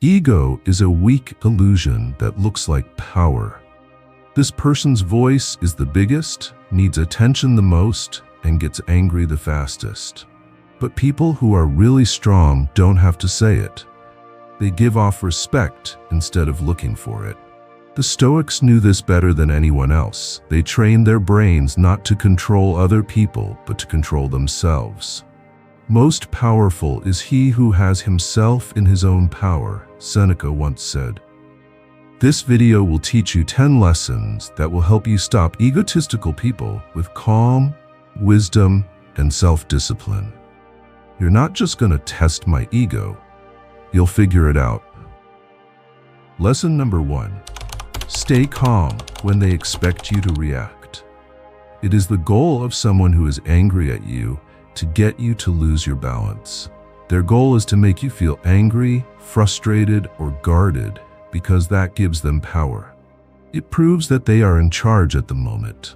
Ego is a weak illusion that looks like power. This person's voice is the biggest, needs attention the most, and gets angry the fastest. But people who are really strong don't have to say it. They give off respect instead of looking for it. The Stoics knew this better than anyone else. They trained their brains not to control other people, but to control themselves. Most powerful is he who has himself in his own power, Seneca once said. This video will teach you 10 lessons that will help you stop egotistical people with calm, wisdom, and self-discipline. You're not just going to test my ego, you'll figure it out. Lesson number 1. Stay calm when they expect you to react. It is the goal of someone who is angry at you to get you to lose your balance. Their goal is to make you feel angry, frustrated, or guarded because that gives them power. It proves that they are in charge at the moment.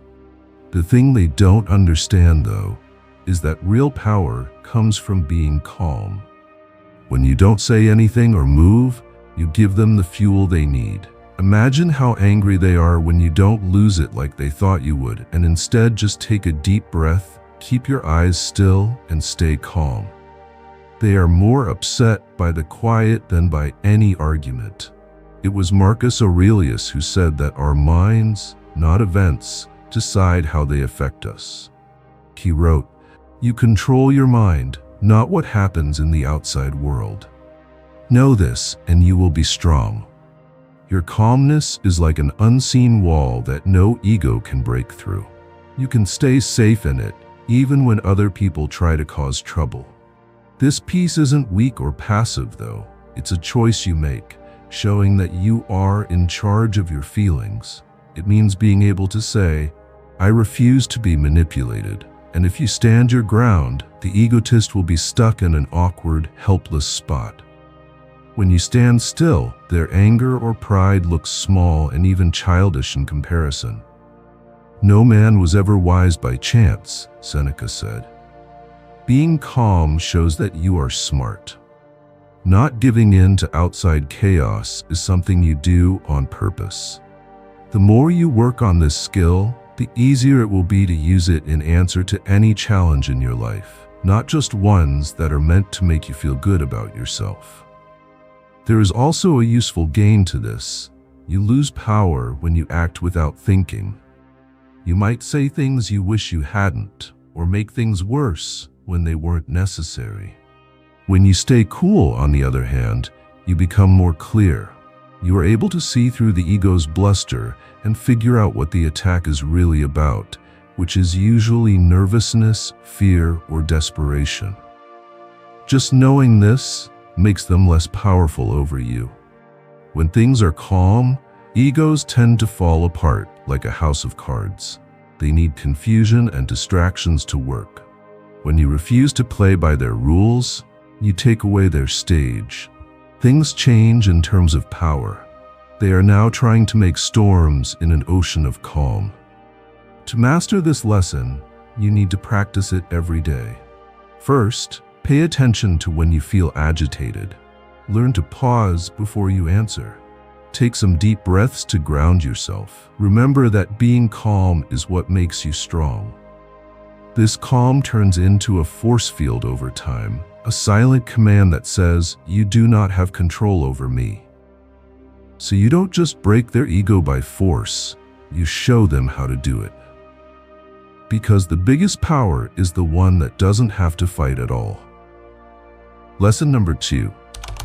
The thing they don't understand, though, is that real power comes from being calm. When you don't say anything or move, you give them the fuel they need. Imagine how angry they are when you don't lose it like they thought you would, and instead just take a deep breath, keep your eyes still, and stay calm. They are more upset by the quiet than by any argument. It was Marcus Aurelius who said that our minds, not events, decide how they affect us. He wrote, "You control your mind, not what happens in the outside world. Know this, and you will be strong." Your calmness is like an unseen wall that no ego can break through. You can stay safe in it, even when other people try to cause trouble. This peace isn't weak or passive, though. It's a choice you make, showing that you are in charge of your feelings. It means being able to say, "I refuse to be manipulated." And if you stand your ground, the egotist will be stuck in an awkward, helpless spot. When you stand still, their anger or pride looks small and even childish in comparison. "No man was ever wise by chance," Seneca said. Being calm shows that you are smart. Not giving in to outside chaos is something you do on purpose. The more you work on this skill, the easier it will be to use it in answer to any challenge in your life, not just ones that are meant to make you feel good about yourself. There is also a useful gain to this. You lose power when you act without thinking. You might say things you wish you hadn't, or make things worse when they weren't necessary. When you stay cool, on the other hand, you become more clear. You are able to see through the ego's bluster and figure out what the attack is really about, which is usually nervousness, fear, or desperation. Just knowing this makes them less powerful over you. When things are calm, egos tend to fall apart like a house of cards. They need confusion and distractions to work. When you refuse to play by their rules, you take away their stage. Things change in terms of power. They are now trying to make storms in an ocean of calm. To master this lesson, you need to practice it every day. First, pay attention to when you feel agitated. Learn to pause before you answer. Take some deep breaths to ground yourself. Remember that being calm is what makes you strong. This calm turns into a force field over time, a silent command that says, "You do not have control over me." So you don't just break their ego by force, you show them how to do it. Because the biggest power is the one that doesn't have to fight at all. Lesson number 2.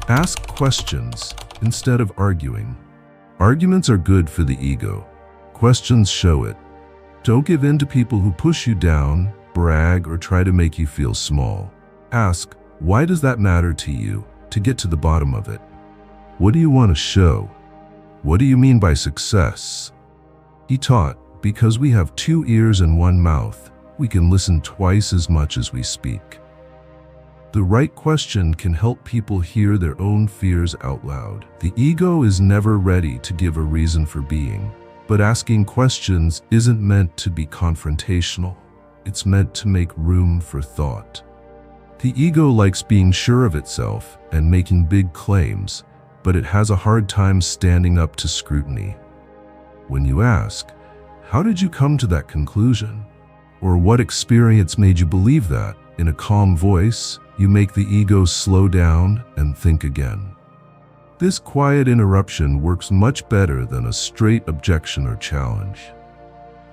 Ask questions instead of arguing. Arguments are good for the ego. Questions show it. Don't give in to people who push you down, brag, or try to make you feel small. Ask, "Why does that matter to you?" to get to the bottom of it. What do you want to show? What do you mean by success? He taught, because we have 2 ears and 1 mouth, we can listen twice as much as we speak. The right question can help people hear their own fears out loud. The ego is never ready to give a reason for being, but asking questions isn't meant to be confrontational. It's meant to make room for thought. The ego likes being sure of itself and making big claims, but it has a hard time standing up to scrutiny. When you ask, "How did you come to that conclusion?" or "What experience made you believe that?" in a calm voice, you make the ego slow down and think again. This quiet interruption works much better than a straight objection or challenge.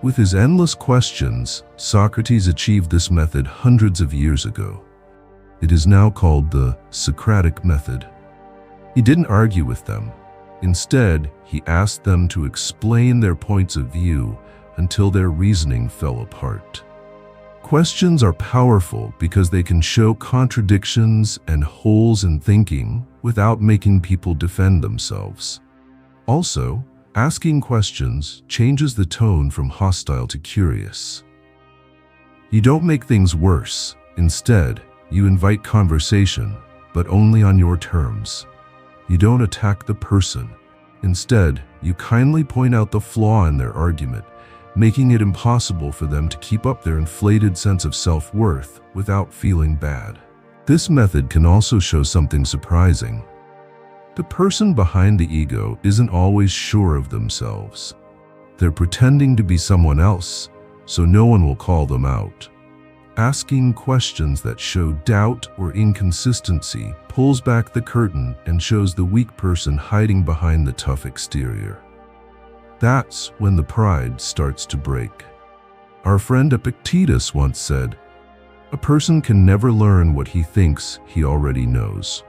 With his endless questions, Socrates achieved this method hundreds of years ago. It is now called the Socratic method. He didn't argue with them. Instead, he asked them to explain their points of view until their reasoning fell apart. Questions are powerful because they can show contradictions and holes in thinking without making people defend themselves. Also, asking questions changes the tone from hostile to curious. You don't make things worse. Instead, you invite conversation, but only on your terms. You don't attack the person. Instead, you kindly point out the flaw in their argument, making it impossible for them to keep up their inflated sense of self-worth without feeling bad. This method can also show something surprising. The person behind the ego isn't always sure of themselves. They're pretending to be someone else, so no one will call them out. Asking questions that show doubt or inconsistency pulls back the curtain and shows the weak person hiding behind the tough exterior. That's when the pride starts to break. Our friend Epictetus once said, "A person can never learn what he thinks he already knows."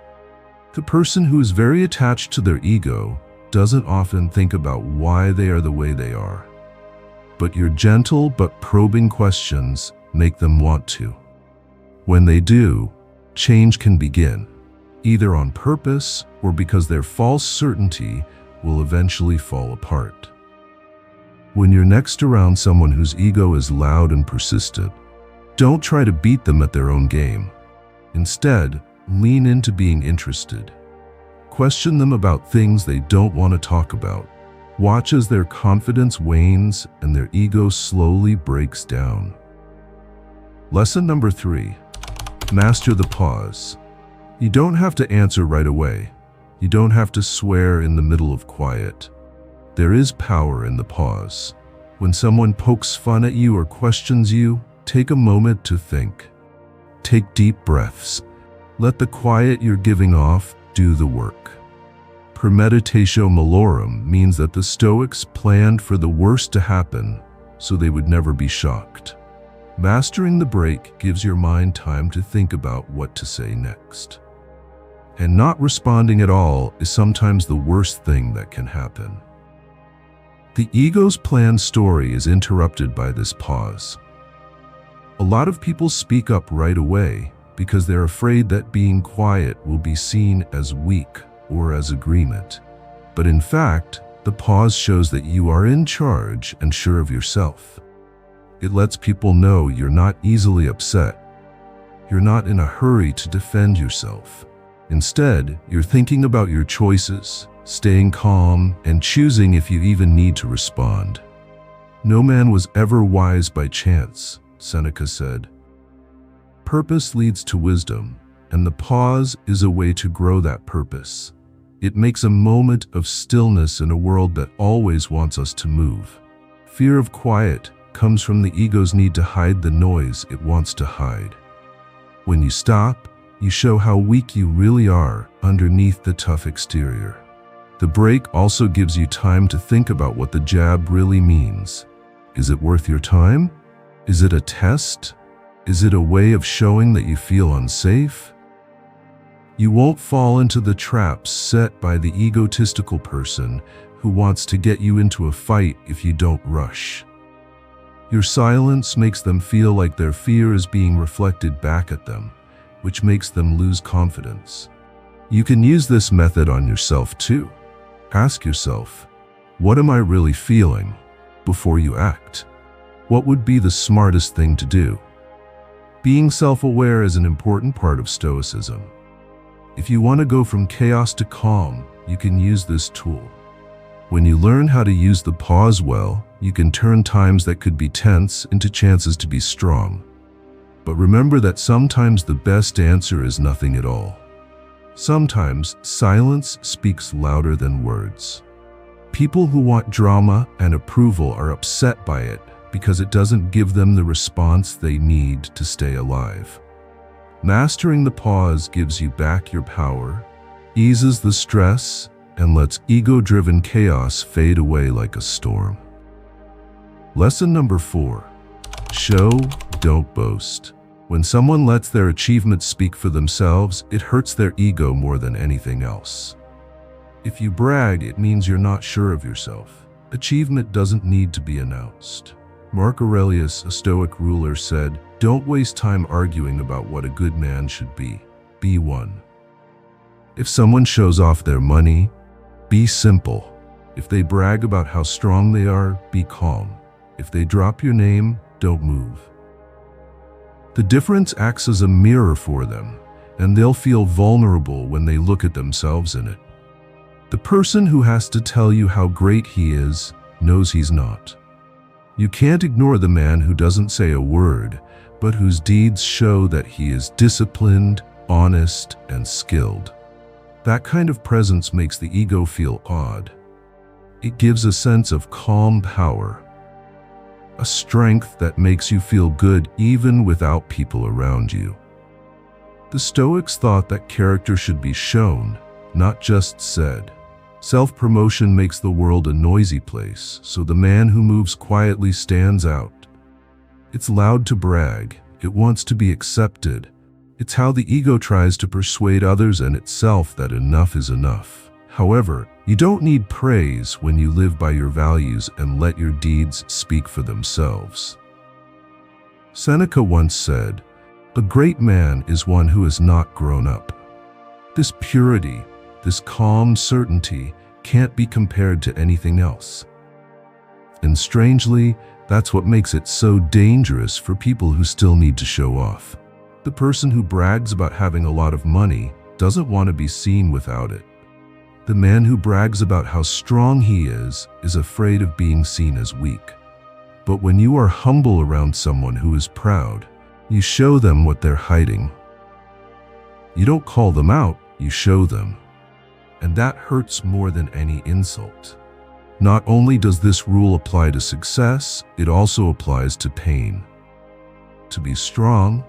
The person who is very attached to their ego doesn't often think about why they are the way they are. But your gentle but probing questions make them want to. When they do, change can begin, either on purpose or because their false certainty will eventually fall apart. When you're next around someone whose ego is loud and persistent, don't try to beat them at their own game. Instead, lean into being interested. Question them about things they don't want to talk about. Watch as their confidence wanes and their ego slowly breaks down. Lesson number 3. Master the pause. You don't have to answer right away. You don't have to swear in the middle of quiet. There is power in the pause. When someone pokes fun at you or questions you, take a moment to think. Take deep breaths. Let the quiet you're giving off do the work. Premeditatio malorum means that the Stoics planned for the worst to happen so they would never be shocked. Mastering the break gives your mind time to think about what to say next. And not responding at all is sometimes the worst thing that can happen. The ego's planned story is interrupted by this pause. A lot of people speak up right away because they're afraid that being quiet will be seen as weak or as agreement. But in fact, the pause shows that you are in charge and sure of yourself. It lets people know you're not easily upset. You're not in a hurry to defend yourself. Instead, you're thinking about your choices, staying calm, and choosing if you even need to respond. No man was ever wise by chance, Seneca said. Purpose leads to wisdom, and the pause is a way to grow that purpose. It makes a moment of stillness in a world that always wants us to move. Fear of quiet comes from the ego's need to hide the noise it wants to hide. When you stop, you show how weak you really are underneath the tough exterior. The break also gives you time to think about what the jab really means. Is it worth your time? Is it a test? Is it a way of showing that you feel unsafe? You won't fall into the traps set by the egotistical person who wants to get you into a fight if you don't rush. Your silence makes them feel like their fear is being reflected back at them, which makes them lose confidence. You can use this method on yourself too. Ask yourself, what am I really feeling? Before you act. What would be the smartest thing to do? Being self-aware is an important part of Stoicism. If you want to go from chaos to calm, you can use this tool. When you learn how to use the pause well, you can turn times that could be tense into chances to be strong. But remember that sometimes the best answer is nothing at all. Sometimes silence speaks louder than words. People who want drama and approval are upset by it because it doesn't give them the response they need to stay alive. Mastering the pause gives you back your power, eases the stress, and lets ego-driven chaos fade away like a storm. Lesson number 4. Show, don't boast. When someone lets their achievements speak for themselves, it hurts their ego more than anything else. If you brag, it means you're not sure of yourself. Achievement doesn't need to be announced. Marcus Aurelius, a Stoic ruler, said, "Don't waste time arguing about what a good man should be. Be one." If someone shows off their money, be simple. If they brag about how strong they are, be calm. If they drop your name, don't move. The difference acts as a mirror for them, and they'll feel vulnerable when they look at themselves in it. The person who has to tell you how great he is knows he's not. You can't ignore the man who doesn't say a word, but whose deeds show that he is disciplined, honest, and skilled. That kind of presence makes the ego feel odd. It gives a sense of calm power, a strength that makes you feel good even without people around you. The Stoics thought that character should be shown, not just said. Self-promotion makes the world a noisy place, so the man who moves quietly stands out. It's loud to brag. It wants to be accepted. It's how the ego tries to persuade others and itself that enough is enough. However, you don't need praise when you live by your values and let your deeds speak for themselves. Seneca once said, "A great man is one who has not grown up." This purity, this calm certainty, can't be compared to anything else. And strangely, that's what makes it so dangerous for people who still need to show off. The person who brags about having a lot of money doesn't want to be seen without it. The man who brags about how strong he is afraid of being seen as weak. But when you are humble around someone who is proud, you show them what they're hiding. You don't call them out, you show them. And that hurts more than any insult. Not only does this rule apply to success, it also applies to pain. To be strong,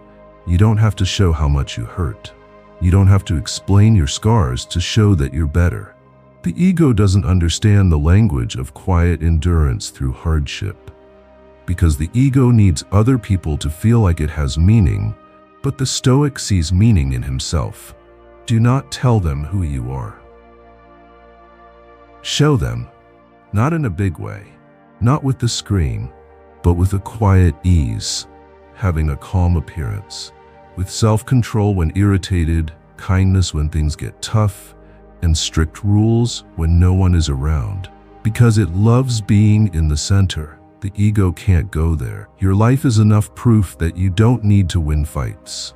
you don't have to show how much you hurt. You don't have to explain your scars to show that you're better. The ego doesn't understand the language of quiet endurance through hardship. Because the ego needs other people to feel like it has meaning, but the Stoic sees meaning in himself. Do not tell them who you are. Show them, not in a big way, not with the scream, but with a quiet ease, having a calm appearance, with self-control when irritated, kindness when things get tough, and strict rules when no one is around. Because it loves being in the center, the ego can't go there. Your life is enough proof that you don't need to win fights.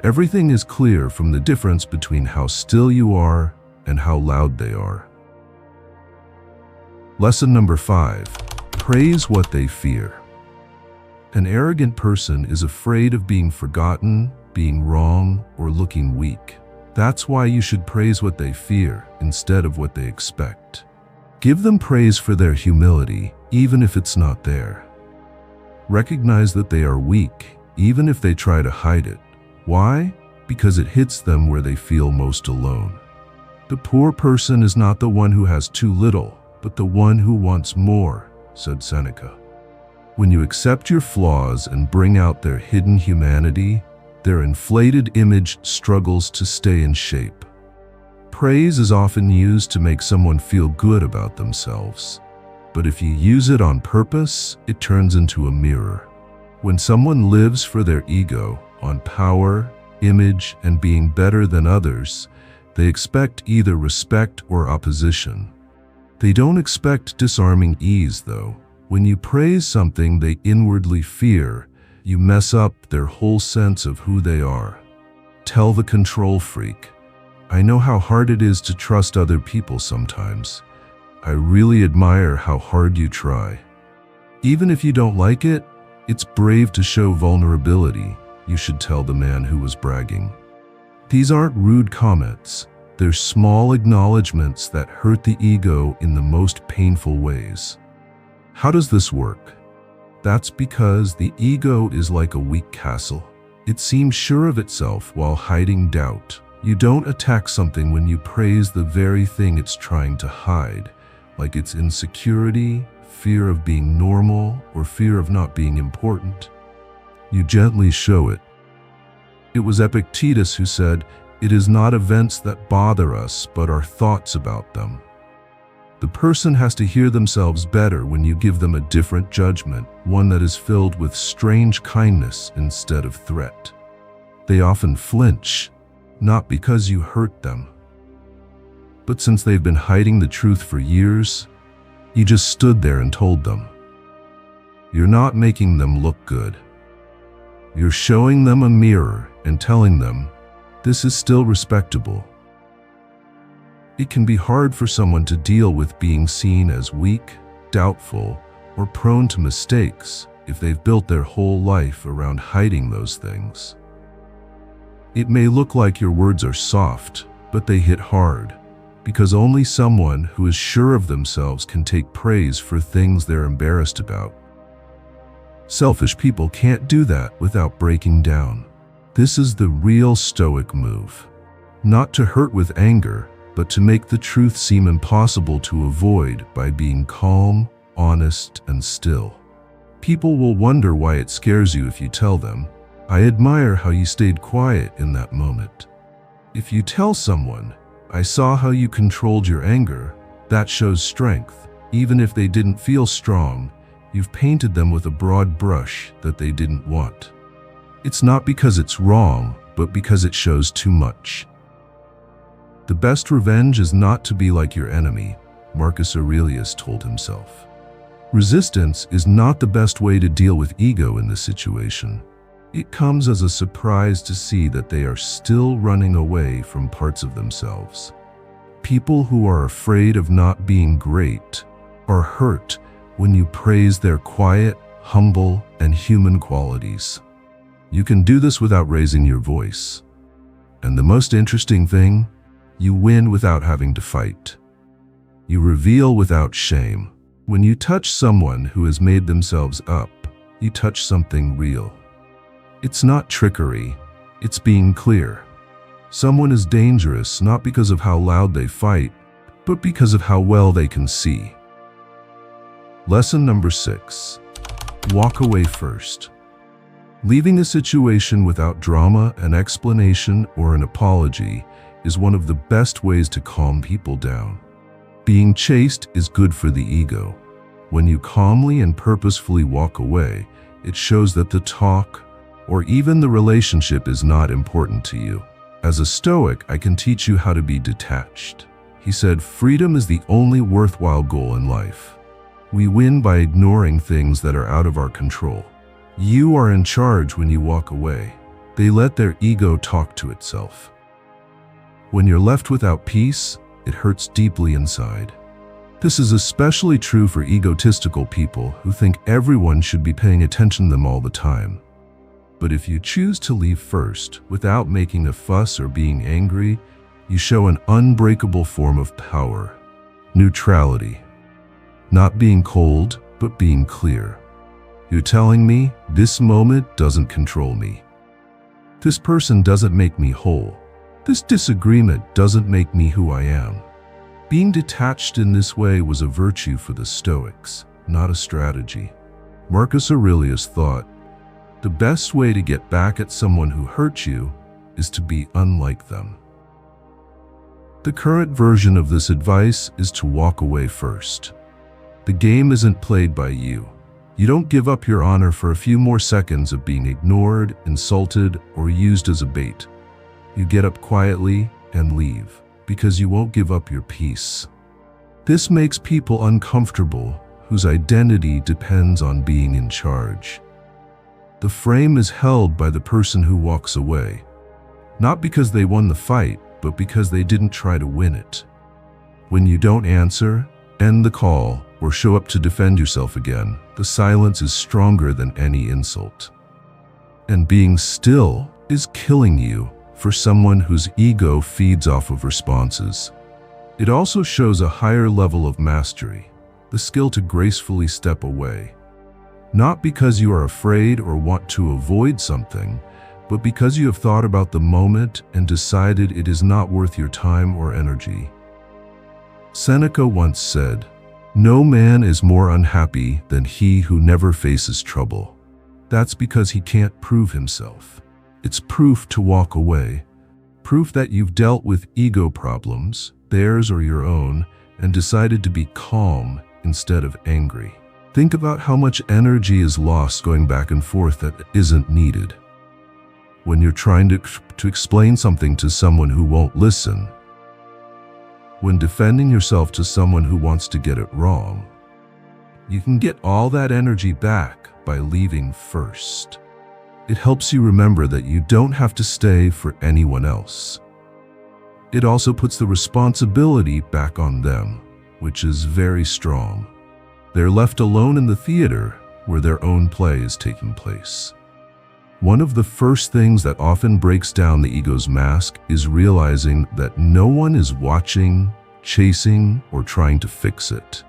Everything is clear from the difference between how still you are and how loud they are. Lesson number 5. Praise what they fear. An arrogant person is afraid of being forgotten, being wrong, or looking weak. That's why you should praise what they fear instead of what they expect. Give them praise for their humility, even if it's not there. Recognize that they are weak, even if they try to hide it. Why? Because it hits them where they feel most alone. The poor person is not the one who has too little, but the one who wants more, said Seneca. When you accept your flaws and bring out their hidden humanity, their inflated image struggles to stay in shape. Praise is often used to make someone feel good about themselves. But if you use it on purpose, it turns into a mirror. When someone lives for their ego, on power, image, and being better than others, they expect either respect or opposition. They don't expect disarming ease, though. When you praise something they inwardly fear, you mess up their whole sense of who they are. Tell the control freak, "I know how hard it is to trust other people sometimes. I really admire how hard you try." Even if you don't like it, it's brave to show vulnerability, you should tell the man who was bragging. These aren't rude comments. They're small acknowledgments that hurt the ego in the most painful ways. How does this work? That's because the ego is like a weak castle. It seems sure of itself while hiding doubt. You don't attack something when you praise the very thing it's trying to hide, like its insecurity, fear of being normal, or fear of not being important. You gently show it. It was Epictetus who said, "It is not events that bother us, but our thoughts about them." The person has to hear themselves better when you give them a different judgment, one that is filled with strange kindness instead of threat. They often flinch, not because you hurt them, but since they've been hiding the truth for years, you just stood there and told them. You're not making them look good. You're showing them a mirror and telling them, this is still respectable. It can be hard for someone to deal with being seen as weak, doubtful, or prone to mistakes if they've built their whole life around hiding those things. It may look like your words are soft, but they hit hard, because only someone who is sure of themselves can take praise for things they're embarrassed about. Selfish people can't do that without breaking down. This is the real Stoic move. Not to hurt with anger, but to make the truth seem impossible to avoid by being calm, honest, and still. People will wonder why it scares you if you tell them, "I admire how you stayed quiet in that moment." If you tell someone, "I saw how you controlled your anger," that shows strength. Even if they didn't feel strong, you've painted them with a broad brush that they didn't want. It's not because it's wrong, but because it shows too much. The best revenge is not to be like your enemy, Marcus Aurelius told himself. Resistance is not the best way to deal with ego in this situation. It comes as a surprise to see that they are still running away from parts of themselves. People who are afraid of not being great are hurt when you praise their quiet, humble, and human qualities. You can do this without raising your voice. And the most interesting thing, you win without having to fight. You reveal without shame. When you touch someone who has made themselves up, you touch something real. It's not trickery, it's being clear. Someone is dangerous not because of how loud they fight, but because of how well they can see. Lesson number 6. Walk away first. Leaving a situation without drama, an explanation, or an apology is one of the best ways to calm people down. Being chased is good for the ego. When you calmly and purposefully walk away, it shows that the talk, or even the relationship, is not important to you. As a Stoic, I can teach you how to be detached. He said, freedom is the only worthwhile goal in life. We win by ignoring things that are out of our control. You are in charge when you walk away. They let their ego talk to itself. When you're left without peace, it hurts deeply inside. This is especially true for egotistical people who think everyone should be paying attention to them all the time. But if you choose to leave first, without making a fuss or being angry, you show an unbreakable form of power. Neutrality. Not being cold, but being clear. You're telling me this moment doesn't control me. This person doesn't make me whole. This disagreement doesn't make me who I am. Being detached in this way was a virtue for the Stoics, not a strategy. Marcus Aurelius thought, the best way to get back at someone who hurt you is to be unlike them. The current version of this advice is to walk away first. The game isn't played by you. You don't give up your honor for a few more seconds of being ignored, insulted, or used as a bait. You get up quietly and leave, because you won't give up your peace. This makes people uncomfortable whose identity depends on being in charge. The frame is held by the person who walks away, not because they won the fight, but because they didn't try to win it. When you don't answer, end the call, or show up to defend yourself again, the silence is stronger than any insult. And being still is killing you for someone whose ego feeds off of responses. It also shows a higher level of mastery, the skill to gracefully step away. Not because you are afraid or want to avoid something, but because you have thought about the moment and decided it is not worth your time or energy. Seneca once said, "No man is more unhappy than he who never faces trouble." That's because he can't prove himself. It's proof to walk away. Proof that you've dealt with ego problems, theirs or your own, and decided to be calm instead of angry. Think about how much energy is lost going back and forth that isn't needed. When you're trying to explain something to someone who won't listen. When defending yourself to someone who wants to get it wrong. You can get all that energy back by leaving first. It helps you remember that you don't have to stay for anyone else. It also puts the responsibility back on them, which is very strong. They're left alone in the theater where their own play is taking place. One of the first things that often breaks down the ego's mask is realizing that no one is watching, chasing, or trying to fix it.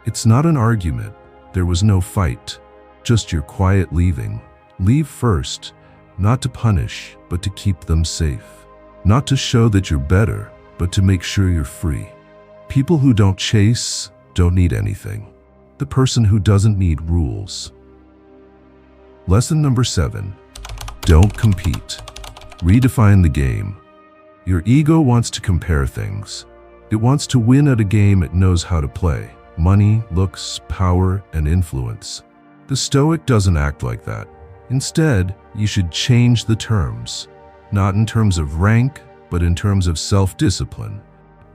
It's not an argument. There was no fight, just your quiet leaving. Leave first, not to punish, but to keep them safe. Not to show that you're better, but to make sure you're free. People who don't chase don't need anything. The person who doesn't need rules. Lesson number 7. Don't compete. Redefine the game. Your ego wants to compare things. It wants to win at a game it knows how to play. Money, looks, power, and influence. The Stoic doesn't act like that. Instead, you should change the terms. Not in terms of rank, but in terms of self-discipline.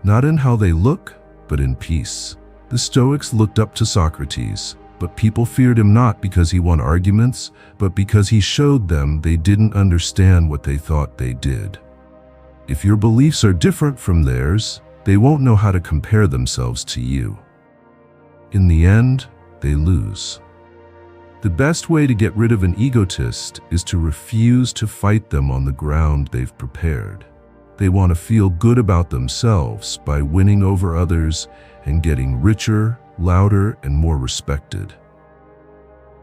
Not in how they look, but in peace. The Stoics looked up to Socrates, but people feared him not because he won arguments, but because he showed them they didn't understand what they thought they did. If your beliefs are different from theirs, they won't know how to compare themselves to you. In the end, they lose. The best way to get rid of an egotist is to refuse to fight them on the ground they've prepared. They want to feel good about themselves by winning over others and getting richer, louder, and more respected.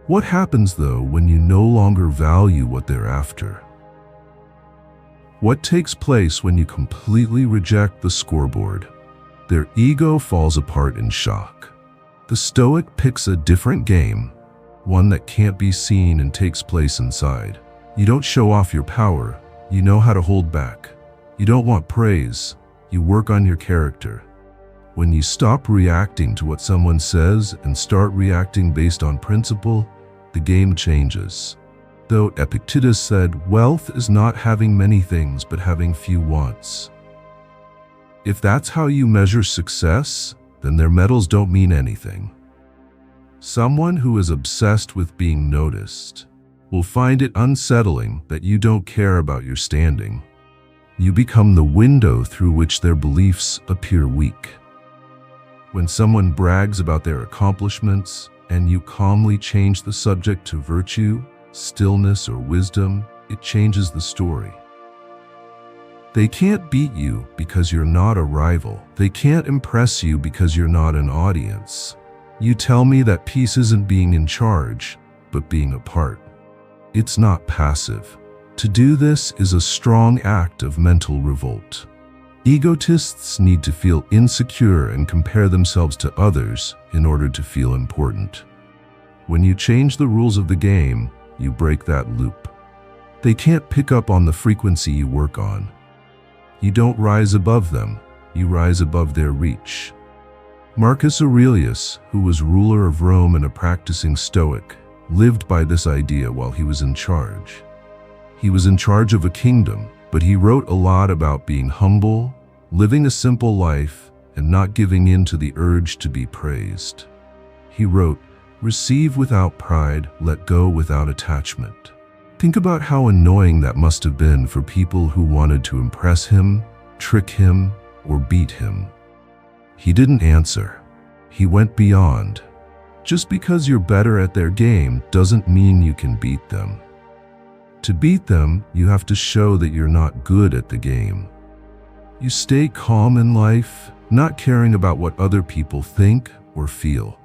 What happens, though, when you no longer value what they're after? What takes place when you completely reject the scoreboard? Their ego falls apart in shock. The Stoic picks a different game, one that can't be seen and takes place inside. You don't show off your power, you know how to hold back. You don't want praise, you work on your character. When you stop reacting to what someone says and start reacting based on principle, the game changes. Though Epictetus said, "Wealth is not having many things, but having few wants." If that's how you measure success, then their medals don't mean anything. Someone who is obsessed with being noticed will find it unsettling that you don't care about your standing. You become the window through which their beliefs appear weak. When someone brags about their accomplishments and you calmly change the subject to virtue, stillness, or wisdom, it changes the story. They can't beat you because you're not a rival. They can't impress you because you're not an audience. You tell me that peace isn't being in charge, but being a part. It's not passive. To do this is a strong act of mental revolt. Egotists need to feel insecure and compare themselves to others in order to feel important. When you change the rules of the game, you break that loop. They can't pick up on the frequency you work on. You don't rise above them, you rise above their reach. Marcus Aurelius, who was ruler of Rome and a practicing Stoic, lived by this idea while he was in charge. He was in charge of a kingdom, but he wrote a lot about being humble, living a simple life, and not giving in to the urge to be praised. He wrote, "Receive without pride, let go without attachment." Think about how annoying that must have been for people who wanted to impress him, trick him, or beat him. He didn't answer. He went beyond. Just because you're better at their game doesn't mean you can beat them. To beat them, you have to show that you're not good at the game. You stay calm in life, not caring about what other people think or feel.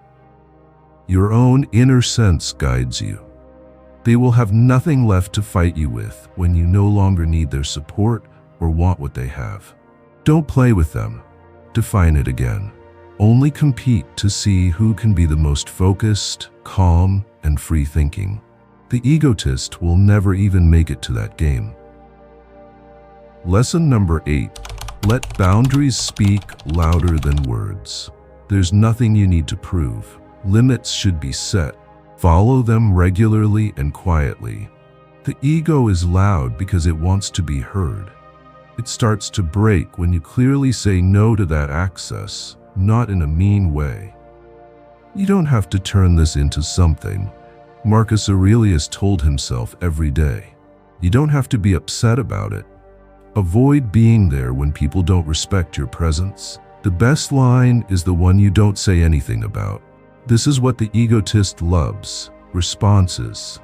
Your own inner sense guides you. They will have nothing left to fight you with when you no longer need their support or want what they have. Don't play with them. Define it again. Only compete to see who can be the most focused, calm, and free-thinking. The egotist will never even make it to that game. Lesson number 8. Let boundaries speak louder than words. There's nothing you need to prove. Limits should be set. Follow them regularly and quietly. The ego is loud because it wants to be heard. It starts to break when you clearly say no to that access, not in a mean way. You don't have to turn this into something Marcus Aurelius told himself every day. You don't have to be upset about it. Avoid being there when people don't respect your presence. The best line is the one you don't say anything about. This is what the egotist loves: responses.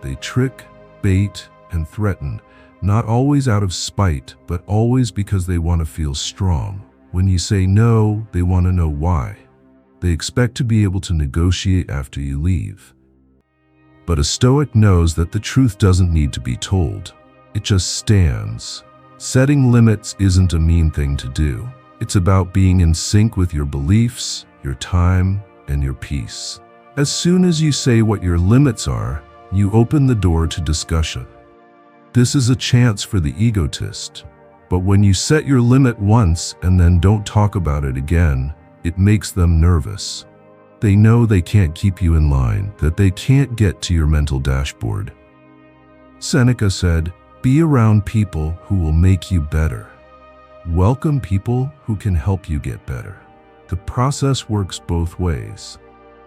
They trick, bait, and threaten, not always out of spite, but always because they want to feel strong. When you say no, they want to know why. They expect to be able to negotiate after you leave. But a Stoic knows that the truth doesn't need to be told. It just stands. Setting limits isn't a mean thing to do. It's about being in sync with your beliefs, your time, and your peace. As soon as you say what your limits are, you open the door to discussion. This is a chance for the egotist. But when you set your limit once and then don't talk about it again, it makes them nervous. They know they can't keep you in line, that they can't get to your mental dashboard. Seneca said, "Be around people who will make you better. Welcome people who can help you get better." The process works both ways.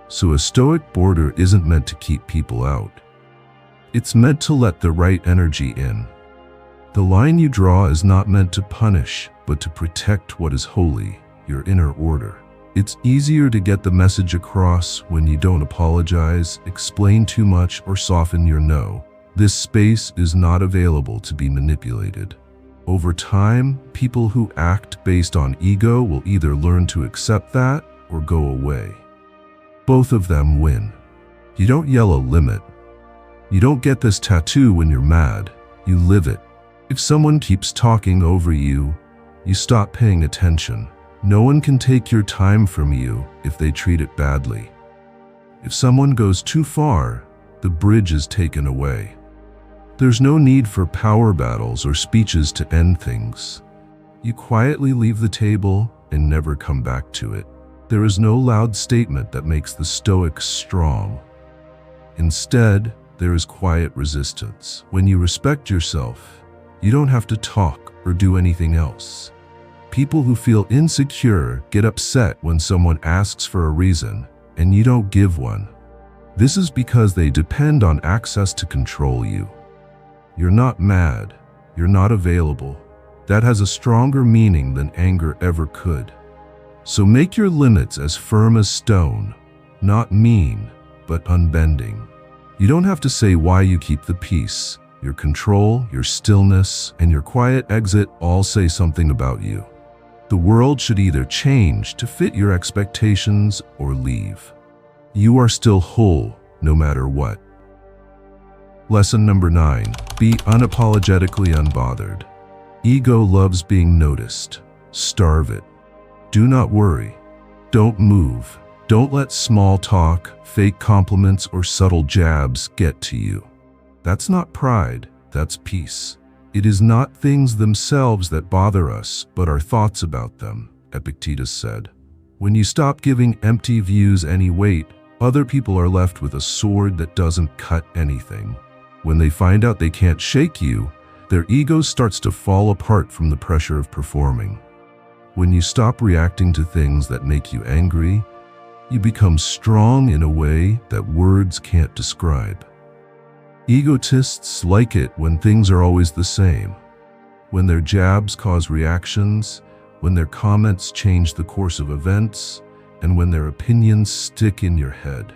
So a Stoic border isn't meant to keep people out. It's meant to let the right energy in. The line you draw is not meant to punish, but to protect what is holy, your inner order. It's easier to get the message across when you don't apologize, explain too much, or soften your no. This space is not available to be manipulated. Over time, people who act based on ego will either learn to accept that or go away. Both of them win. You don't yell a limit. You don't get this tattoo when you're mad. You live it. If someone keeps talking over you, you stop paying attention. No one can take your time from you if they treat it badly. If someone goes too far, the bridge is taken away. There's no need for power battles or speeches to end things. You quietly leave the table and never come back to it. There is no loud statement that makes the Stoic strong. Instead, there is quiet resistance. When you respect yourself, you don't have to talk or do anything else. People who feel insecure get upset when someone asks for a reason and you don't give one. This is because they depend on access to control you. You're not mad. You're not available. That has a stronger meaning than anger ever could. So make your limits as firm as stone, not mean, but unbending. You don't have to say why you keep the peace. Your control, your stillness, and your quiet exit all say something about you. The world should either change to fit your expectations or leave. You are still whole, no matter what. Lesson number 9. Be unapologetically unbothered. Ego loves being noticed. Starve it. Do not worry. Don't move. Don't let small talk, fake compliments, or subtle jabs get to you. That's not pride, that's peace. It is not things themselves that bother us, but our thoughts about them, Epictetus said. When you stop giving empty views any weight, other people are left with a sword that doesn't cut anything. When they find out they can't shake you, their ego starts to fall apart from the pressure of performing. When you stop reacting to things that make you angry, you become strong in a way that words can't describe. Egotists like it when things are always the same, when their jabs cause reactions, when their comments change the course of events, and when their opinions stick in your head.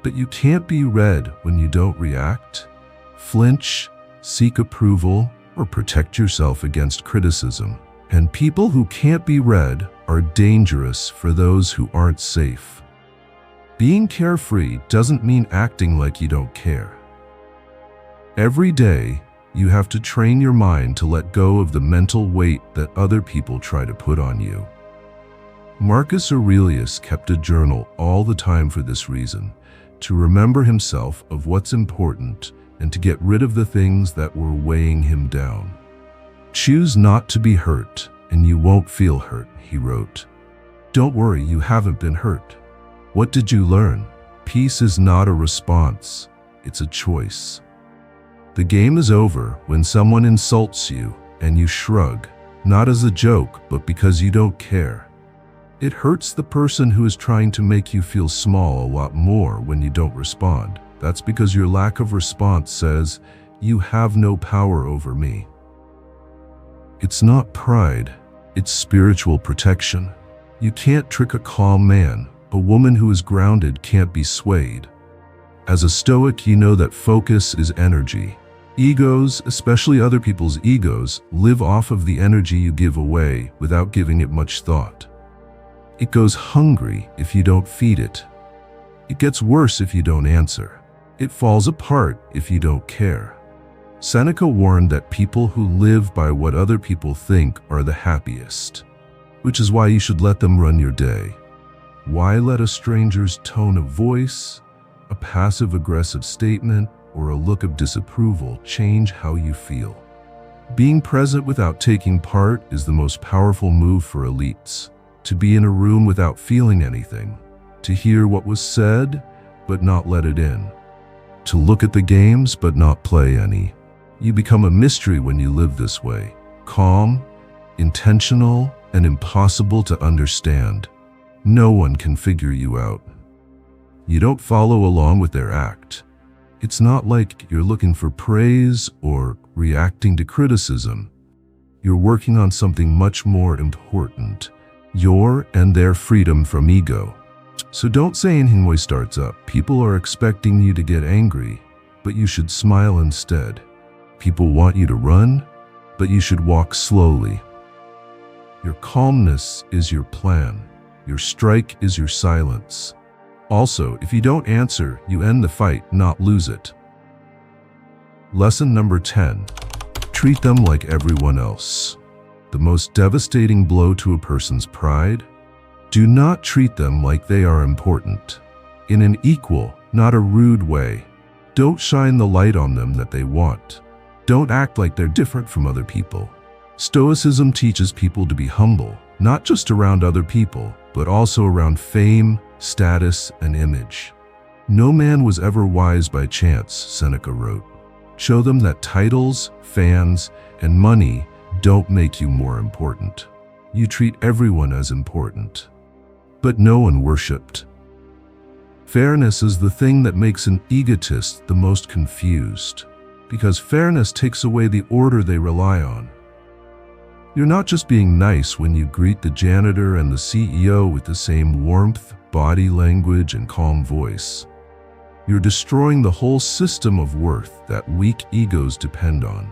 But you can't be read when you don't react. flinch, seek approval, or protect yourself against criticism. And people who can't be read are dangerous for those who aren't safe. Being carefree doesn't mean acting like you don't care. Every day, you have to train your mind to let go of the mental weight that other people try to put on you. Marcus Aurelius kept a journal all the time for this reason, to remember himself of what's important and to get rid of the things that were weighing him down. Choose not to be hurt, and you won't feel hurt, he wrote. Don't worry, you haven't been hurt. What did you learn? Peace is not a response, it's a choice. The game is over when someone insults you and you shrug, not as a joke, but because you don't care. It hurts the person who is trying to make you feel small a lot more when you don't respond. That's because your lack of response says, you have no power over me. It's not pride, it's spiritual protection. You can't trick a calm man. A woman who is grounded can't be swayed. As a Stoic, you know that focus is energy. Egos, especially other people's egos, live off of the energy you give away without giving it much thought. It goes hungry if you don't feed it. It gets worse if you don't answer. It falls apart if you don't care. Seneca warned that people who live by what other people think are the happiest, which is why you should let them run your day. Why let a stranger's tone of voice, a passive-aggressive statement, or a look of disapproval change how you feel? Being present without taking part is the most powerful move for elites. To be in a room without feeling anything. To hear what was said, but not let it in. To look at the games, but not play any. You become a mystery when you live this way. Calm, intentional, and impossible to understand. No one can figure you out. You don't follow along with their act. It's not like you're looking for praise or reacting to criticism. You're working on something much more important. Your and their freedom from ego. So don't say anything when it starts up. People are expecting you to get angry, but you should smile instead. People want you to run, but you should walk slowly. Your calmness is your plan. Your strike is your silence. Also, if you don't answer, you end the fight, not lose it. Lesson number 10. Treat them like everyone else. The most devastating blow to a person's pride? Do not treat them like they are important. In an equal, not a rude way. Don't shine the light on them that they want. Don't act like they're different from other people. Stoicism teaches people to be humble, not just around other people, but also around fame, status, and image. No man was ever wise by chance, Seneca wrote. Show them that titles, fans, and money don't make you more important. You treat everyone as important, but no one worshipped. Fairness is the thing that makes an egotist the most confused, because fairness takes away the order they rely on. You're not just being nice when you greet the janitor and the CEO with the same warmth, body language, and calm voice. You're destroying the whole system of worth that weak egos depend on.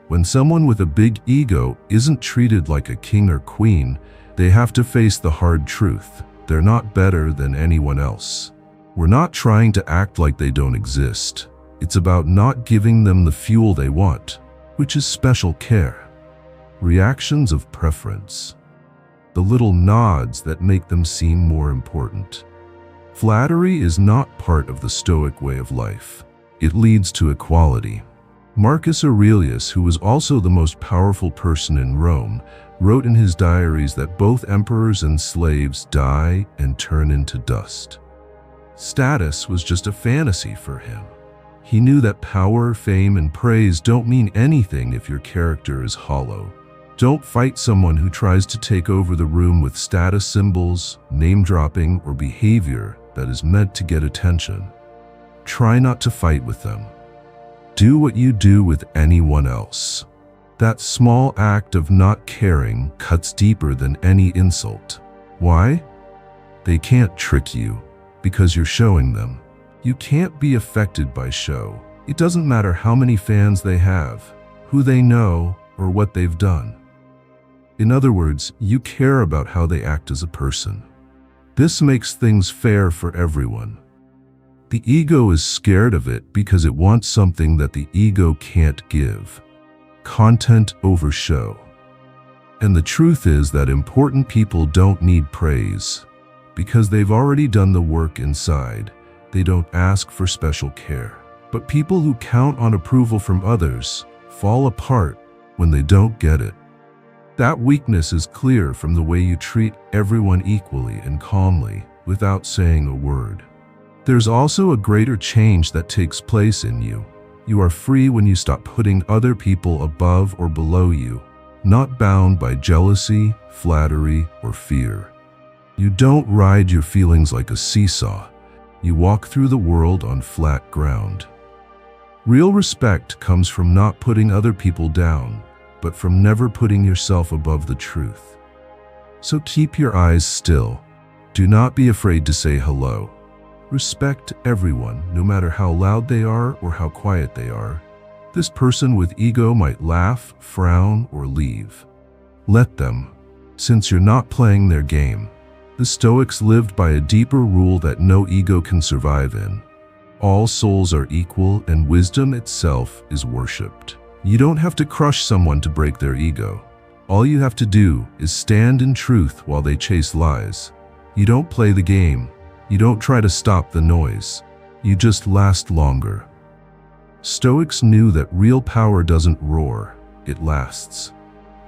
When someone with a big ego isn't treated like a king or queen, they have to face the hard truth. They're not better than anyone else. We're not trying to act like they don't exist. It's about not giving them the fuel they want, which is special care. Reactions of preference. The little nods that make them seem more important. Flattery is not part of the Stoic way of life. It leads to equality. Marcus Aurelius, who was also the most powerful person in Rome, wrote in his diaries that both emperors and slaves die and turn into dust. Status was just a fantasy for him. He knew that power, fame, and praise don't mean anything if your character is hollow. Don't fight someone who tries to take over the room with status symbols, name-dropping, or behavior that is meant to get attention. Try not to fight with them. Do what you do with anyone else. That small act of not caring cuts deeper than any insult. Why? They can't trick you because you're showing them. You can't be affected by show. It doesn't matter how many fans they have, who they know, or what they've done. In other words, you care about how they act as a person. This makes things fair for everyone. The ego is scared of it because it wants something that the ego can't give. Content over show. And the truth is that important people don't need praise. Because they've already done the work inside, they don't ask for special care. But people who count on approval from others fall apart when they don't get it. That weakness is clear from the way you treat everyone equally and calmly without saying a word. There's also a greater change that takes place in you. You are free when you stop putting other people above or below you, not bound by jealousy, flattery, or fear. You don't ride your feelings like a seesaw. You walk through the world on flat ground. Real respect comes from not putting other people down, but from never putting yourself above the truth. So keep your eyes still. Do not be afraid to say hello. Respect everyone, no matter how loud they are or how quiet they are. This person with ego might laugh, frown, or leave. Let them, since you're not playing their game. The Stoics lived by a deeper rule that no ego can survive in. All souls are equal and wisdom itself is worshipped. You don't have to crush someone to break their ego. All you have to do is stand in truth while they chase lies. You don't play the game. You don't try to stop the noise. You just last longer. Stoics knew that real power doesn't roar, it lasts.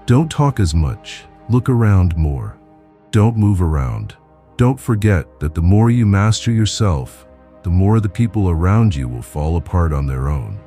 Don't talk as much. Look around more. Don't move around. Don't forget that the more you master yourself, the more the people around you will fall apart on their own.